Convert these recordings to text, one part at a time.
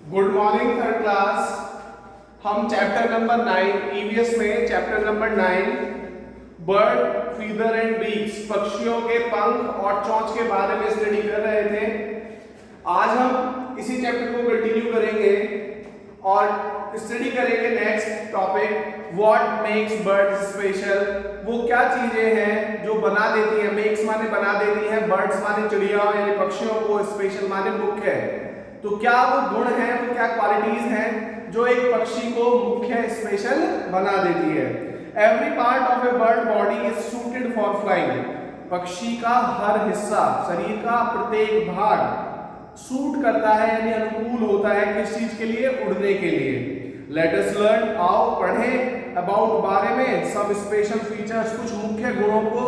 Good morning third class. हम chapter number 9 EVS में chapter number 9 bird feather and beaks पक्षियों के पंख और चोंच के बारे में स्टडी कर रहे थे। आज हम इसी चैप्टर को कंटिन्यू करेंगे और स्टडी करेंगे next topic what makes birds special. वो क्या चीजें हैं जो बना देती हैं, मेक्स माने बना देती हैं, बर्ड्स माने चिड़िया यानी पक्षियों को, स्पेशल माने मुख्य है। तो क्या वो गुण हैं, वो क्या क्वालिटीज हैं जो एक पक्षी को मुख्य स्पेशल बना देती है। Every part of a bird body is suited for flying. पक्षी का हर हिस्सा, शरीर का प्रत्येक भाग सूट करता है यानी अनुकूल होता है किस चीज के लिए? उड़ने के लिए। लेट अस लर्न, आओ पढ़ें अबाउट बारे में सब स्पेशल फीचर्स, कुछ मुख्य गुणों को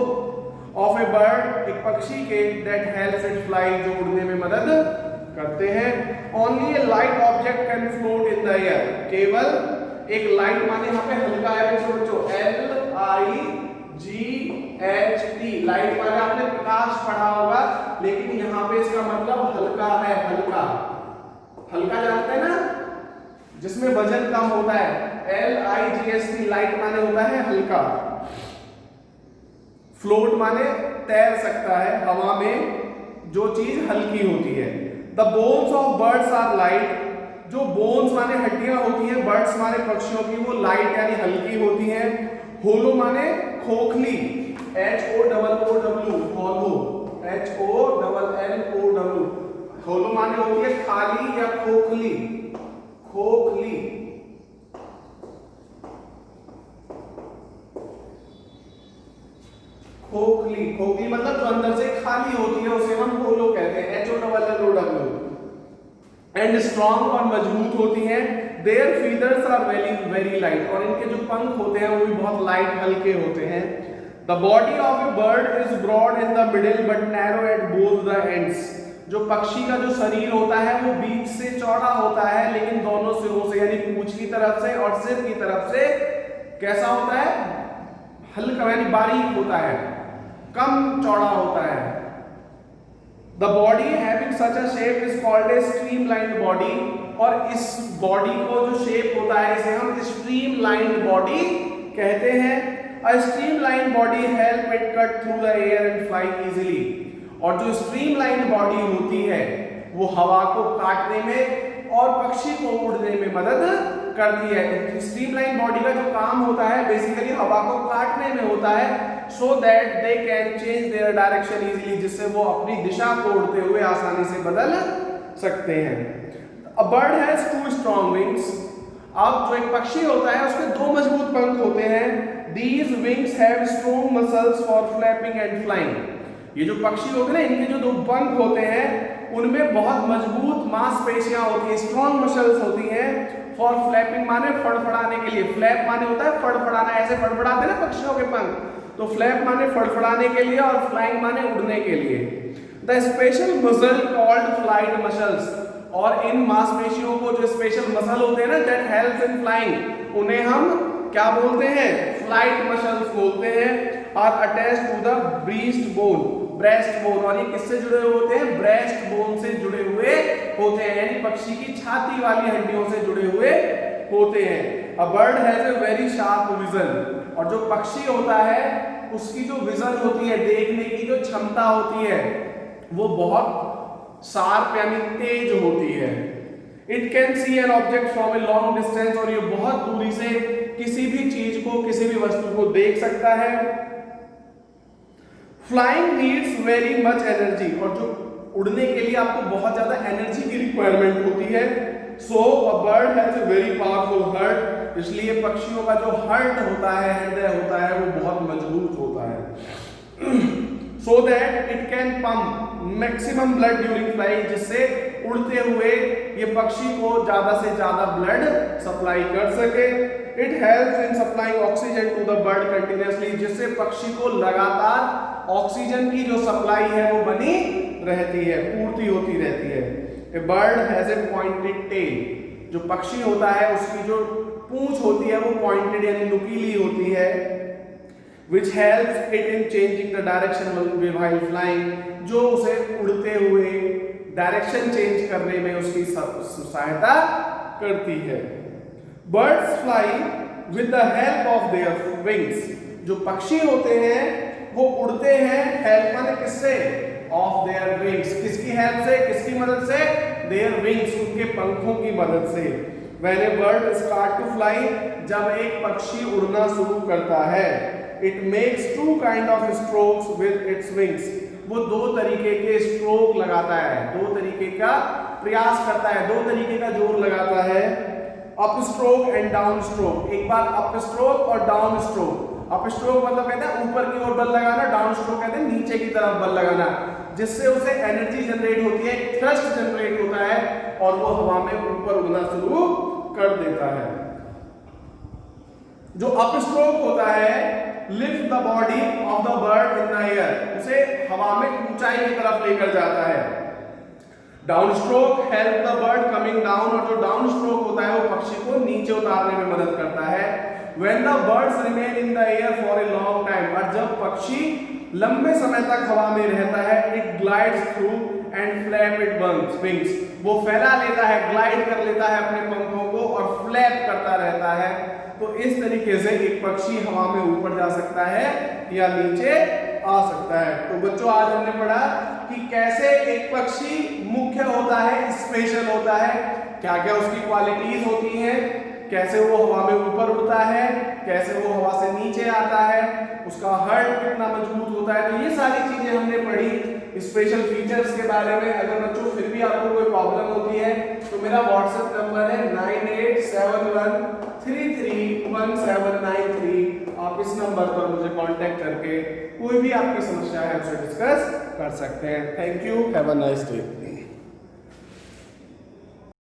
ऑफ ए बर्ड, एक पक्षी के, दैट हेल्प्स इट फ्लाई, जो उड़ने में मदद करते हैं। Only A light object can float in the air. केवल एक लाइट माने यहाँ पे हल्का है बच्चों, LIGHT, लाइट माने आपने प्रकाश पढ़ा होगा, लेकिन यहाँ पे इसका मतलब हल्का है। हल्का हल्का जानते हैं ना, जिसमें वजन कम होता है। LIGHT, लाइट माने होता है हल्का। फ्लोट माने तैर सकता है हवा में, जो चीज हल्की होती है। The bones of birds are light. जो बोन्स माने हड्डियां होती हैं बर्ड्स माने पक्षियों की, वो लाइट यानी हल्की होती हैं। होलो माने खोखली, HOLLOW, होलो, HOLLOW, होलो माने होती है खाली या खोखली। खोखली खोखली खोखली मतलब जो अंदर से खाली होती है उसे हम होलो कहते हैं, HOLLOW। एंड स्ट्रॉन्ग और मजबूत होती हैं। Their feathers are very very light, और इनके जो पंख होते हैं वो भी बहुत लाइट हल्के होते हैं। The body of a bird is broad in the middle but narrow at both the ends. जो पक्षी का जो शरीर होता है वो बीच से चौड़ा होता है, लेकिन दोनों सिरों से यानी पूंछ की तरफ से और सिर की तरफ से कैसा होता है? हल्का यानी बारीक होता है, कम चौड़ा होता है। The body having such a shape is called a streamlined body, और इस बॉडी को जो शेप होता है इसे हम streamlined body कहते हैं। A streamlined body help it cut through the air and fly easily, और जो streamlined body होती है वो हवा को काटने में और पक्षी को उड़ने में मदद करती है। स्ट्रीमलाइन बॉडी का जो काम होता है बेसिकली हवा को काटने में होता है, so that they can change their direction easily, जिससे वो अपनी दिशा को उड़ते हुए आसानी से बदल सकते हैं। A bird has two strong wings. अब जो एक पक्षी होता है उसके दो मजबूत पंख होते हैं। These wings have strong muscles for flapping and flying. ये जो पक्षी होते हैं ना, इनके जो दो पंख होते हैं उनमें बहुत मजबूत मांसपेशियां होती हैं, स्ट्रॉन्ग मसल्स होती हैं। फॉर फ्लैपिंग माने फड़फड़ाने के लिए, फ्लैप माने होता है फड़फड़ाना, ऐसे फड़फड़ाते हैं ना पक्षियों के पंख, तो फ्लैप माने फड़फड़ाने के लिए और फ्लाइंग माने उड़ने के लिए। The special muscle called flight muscles, और इन मांसपेशियों को जो स्पेशल मसल होते हैं ना दैट हेल्प्स इन फ्लाइंग, उन्हें हम क्या बोलते हैं? फ्लाइट मसल्स बोलते हैं। Are attached to the breast bone, breast bone, और ये किससे जुड़े हुए होते हैं? ब्रेस्ट बोन से जुड़े हुए होते हैं, यानी पक्षी की छाती वाली हड्डियों से जुड़े हुए होते हैं। अ bird has a very sharp vision, और जो पक्षी होता है उसकी जो विजन होती है, देखने की जो क्षमता होती है वो बहुत शार्प यानी तेज होती है। It can see an object from a long distance, और ये बहुत दूरी से किसी भी चीज को, किसी भी वस्तु को देख सकता है। Flying needs very much energy, और जो उड़ने के लिए आपको बहुत ज्यादा एनर्जी की रिक्वायरमेंट होती है। So a bird has a very powerful heart, इसलिए पक्षियों का जो हार्ट होता है, हृदय होता है, वो बहुत मजबूत होता है। So that it can pump maximum blood during flying, जिससे उड़ते हुए ये पक्षी को ज्यादा से ज्यादा ब्लड सप्लाई कर सके। It helps in supplying oxygen to the bird continuously, जिससे पक्षी को लगातार ऑक्सीजन की जो सप्लाई है वो बनी रहती है, पूर्ति होती रहती है। A bird has a pointed tail, जो पक्षी होता है उसकी जो पूंछ होती है वो पॉइंटेड यानी नुकीली होती है। which helps it in changing the direction while flying, जो उसे उड़ते हुए डायरेक्शन चेंज करने में उसकी सहायता करती है। Birds fly with the help of their wings. जो पक्षी होते हैं वो उड़ते हैं हेल्प माने किससे? Of their wings. किसकी हेल्प से, किसकी मदद से? देयर विंग्स, उनके पंखों की मदद से। When a bird start to fly, जब एक पक्षी उड़ना शुरू करता है, it makes two kind of strokes with its wings. वो दो तरीके के स्ट्रोक लगाता है, दो तरीके का प्रयास करता है, दो तरीके का जोर लगाता है। Up stroke and down stroke. एक बार अप स्ट्रोक और डाउन स्ट्रोक। अप स्ट्रोक मतलब कहते हैं ऊपर की ओर बल लगाना, डाउन स्ट्रोक कहते हैं नीचे की तरफ बल लगाना, जिससे उसे एनर्जी जनरेट होती है, थ्रस्ट जनरेट होता है और वो हवा में ऊपर उड़ना शुरू कर देता है। जो अप स्ट्रोक होता है, lift the body of the bird in the air, उसे हवा में ऊंचाई की तरफ लेकर जाता है। Down stroke help the bird coming down, और जो डाउन स्ट्रोक होता है वो पक्षी को नीचे उतारने में मदद करता है। When the birds remain in the air for a long time, और जब पक्षी लंबे समय तक हवा में रहता है, it glides through and flap its wings, वो फैला लेता है, ग्लाइड कर लेता है अपने पंखों को और फ्लैप करता रहता है। तो इस तरीके से एक पक्षी हवा में ऊपर जा सकता है या नीचे आ सकता है। तो बच्चों आज हमने पढ़ा कि कैसे एक पक्षी मुख्य होता है, स्पेशल होता है, क्या क्या उसकी क्वालिटीज होती हैं, कैसे वो हवा में ऊपर उड़ता है, कैसे वो हवा से नीचे आता है, उसका हर्ट कितना मजबूत होता है। तो ये सारी चीजें हमने पढ़ी स्पेशल फीचर्स के बारे में। अगर बच्चों फिर भी आपको कोई प्रॉब्लम होती है तो मेरा व्हाट्सएप नंबर है 9871331793। आप इस नंबर पर मुझे कांटेक्ट करके कोई भी आपकी समस्या है उसे डिस्कस कर सकते हैं। Thank you, have a nice day.